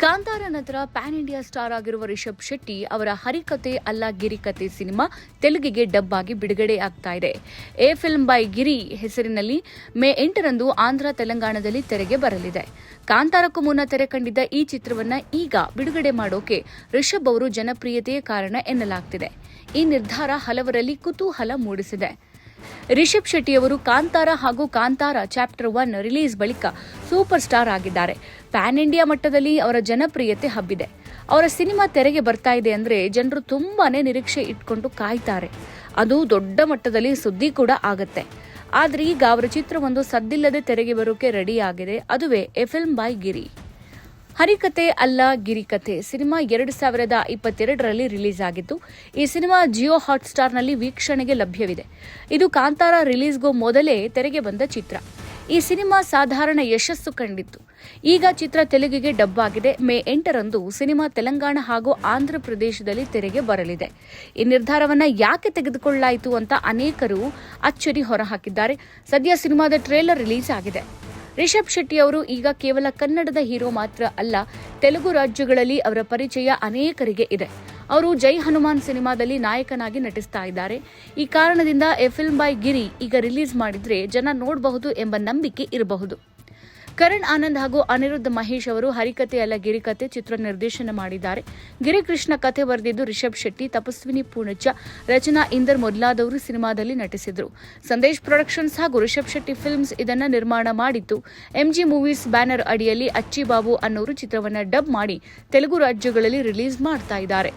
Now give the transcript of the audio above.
ಕಾಂತಾರ ನಂತರ PAN India star ಆಗಿರುವ ರಿಷಬ್ ಶೆಟ್ಟಿ ಅವರ ಹರಿಕತೆ ಅಲ್ಲ ಗಿರಿಕತೆ ಸಿನಿಮಾ ತೆಲುಗಿಗೆ ಡಬ್ ಆಗಿ ಬಿಡುಗಡೆಯಾಗ್ತಾ ಇದೆ. ಎ ಫಿಲ್ಮ್ ಬೈ ಗಿರಿ ಹೆಸರಿನಲ್ಲಿ ಮೇ 8ರಂದು ಆಂಧ್ರ ತೆಲಂಗಾಣದಲ್ಲಿ ತೆರೆಗೆ ಬರಲಿದೆ. ಕಾಂತಾರಕ್ಕೂ ಮುನ್ನ ತೆರೆ ಕಂಡಿದ್ದ ಈ ಚಿತ್ರವನ್ನ ಈಗ ಬಿಡುಗಡೆ ಮಾಡೋಕೆ ರಿಷಬ್ ಅವರು ಜನಪ್ರಿಯತೆಯೇ ಕಾರಣ ಎನ್ನಲಾಗ್ತಿದೆ. ಈ ನಿರ್ಧಾರ ಹಲವರಲ್ಲಿ ಕುತೂಹಲ ಮೂಡಿಸಿದೆ. ರಿಷಬ್ ಶೆಟ್ಟಿ ಅವರು ಕಾಂತಾರ ಹಾಗೂ ಕಾಂತಾರ ಚಾಪ್ಟರ್ 1 ರಿಲೀಸ್ ಬಳಿಕ ಸೂಪರ್ ಸ್ಟಾರ್ ಆಗಿದ್ದಾರೆ. ಪ್ಯಾನ್ ಇಂಡಿಯಾ ಮಟ್ಟದಲ್ಲಿ ಅವರ ಜನಪ್ರಿಯತೆ ಹಬ್ಬಿದೆ. ಅವರ ಸಿನಿಮಾ ತೆರೆಗೆ ಬರ್ತಾ ಇದೆ ಅಂದ್ರೆ ಜನರು ತುಂಬಾನೇ ನಿರೀಕ್ಷೆ ಇಟ್ಕೊಂಡು ಕಾಯ್ತಾರೆ. ಅದು ದೊಡ್ಡ ಮಟ್ಟದಲ್ಲಿ ಸುದ್ದಿ ಕೂಡ ಆಗತ್ತೆ. ಆದ್ರೆ ಈಗ ಅವರ ಚಿತ್ರವೊಂದು ಸದ್ದಿಲ್ಲದೆ ತೆರೆಗೆ ಬರೋಕೆ ರೆಡಿ ಆಗಿದೆ. ಅದುವೇ ಎ ಫಿಲ್ಮ್ ಬೈ ಗಿರಿ. ಹರಿಕತೆ ಅಲ್ಲ ಗಿರಿಕತೆ ಸಿನಿಮಾ 2022ರಲ್ಲಿ ರಿಲೀಸ್ ಆಗಿತ್ತು. ಈ ಸಿನಿಮಾ ಜಿಯೋ ಹಾಟ್ಸ್ಟಾರ್ನಲ್ಲಿ ವೀಕ್ಷಣೆಗೆ ಲಭ್ಯವಿದೆ. ಇದು ಕಾಂತಾರ ರಿಲೀಸ್ಗೂ ಮೊದಲೇ ತೆರೆಗೆ ಬಂದ ಚಿತ್ರ. ಈ ಸಿನಿಮಾ ಸಾಧಾರಣ ಯಶಸ್ಸು ಕಂಡಿತ್ತು. ಈಗ ಚಿತ್ರ ತೆಲುಗಿಗೆ ಡಬ್ ಆಗಿದೆ. ಮೇ 8ರಂದು ಸಿನಿಮಾ ತೆಲಂಗಾಣ ಹಾಗೂ ಆಂಧ್ರ ಪ್ರದೇಶದಲ್ಲಿ ತೆರೆಗೆ ಬರಲಿದೆ. ಈ ನಿರ್ಧಾರವನ್ನ ಯಾಕೆ ತೆಗೆದುಕೊಳ್ಳಲಾಯಿತು ಅಂತ ಅನೇಕರು ಅಚ್ಚರಿ ಹೊರಹಾಕಿದ್ದಾರೆ. ಸದ್ಯ ಸಿನಿಮಾದ ಟ್ರೇಲರ್ ರಿಲೀಸ್ ಆಗಿದೆ. ರಿಷಬ್ ಶೆಟ್ಟಿ ಅವರು ಈಗ ಕೇವಲ ಕನ್ನಡದ ಹೀರೋ ಮಾತ್ರ ಅಲ್ಲ, ತೆಲುಗು ರಾಜ್ಯಗಳಲ್ಲಿ ಅವರ ಪರಿಚಯ ಅನೇಕರಿಗೆ ಇದೆ. ಅವರು ಜೈ ಹನುಮಾನ್ ಸಿನಿಮಾದಲ್ಲಿ ನಾಯಕನಾಗಿ ನಟಿಸ್ತಾ ಇದ್ದಾರೆ. ಈ ಕಾರಣದಿಂದ ಎ ಫಿಲ್ಮ್ ಬೈ ಗಿರಿ ಈಗ ರಿಲೀಸ್ ಮಾಡಿದ್ರೆ ಜನ ನೋಡಬಹುದು ಎಂಬ ನಂಬಿಕೆ ಇರಬಹುದು. ಕರಣ್ ಆನಂದ್ ಹಾಗೂ ಅನಿರುದ್ಧ ಮಹೇಶ್ ಅವರು ಹರಿಕತೆ ಅಲ್ಲ ಗಿರಿಕತೆ ಚಿತ್ರ ನಿರ್ದೇಶನ ಮಾಡಿದ್ದಾರೆ. ಗಿರಿಕೃಷ್ಣ ಕಥೆ ಬರೆದಿದ್ದು ರಿಷಬ್ ಶೆಟ್ಟಿ, ತಪಸ್ವಿನಿ ಪೂಣಚ್ಚ, ರಚನಾ ಇಂದರ್ ಮೊದಲಾದವರು ಸಿನಿಮಾದಲ್ಲಿ ನಟಿಸಿದ್ರು. ಸಂದೇಶ್ ಪ್ರೊಡಕ್ಷನ್ಸ್ ಹಾಗೂ ರಿಷಬ್ ಶೆಟ್ಟಿ ಫಿಲ್ಮ್ಸ್ ಇದನ್ನ ನಿರ್ಮಾಣ ಮಾಡಿತ್ತು. ಎಂಜಿ ಮೂವೀಸ್ ಬ್ಯಾನರ್ ಅಡಿಯಲ್ಲಿ ಅಚ್ಚಿ ಬಾಬು ಅನ್ನೋರು ಚಿತ್ರವನ್ನ ಡಬ್ ಮಾಡಿ ತೆಲುಗು ರಾಜ್ಯಗಳಲ್ಲಿ ರಿಲೀಸ್ ಮಾಡ್ತಾ ಇದ್ದಾರೆ.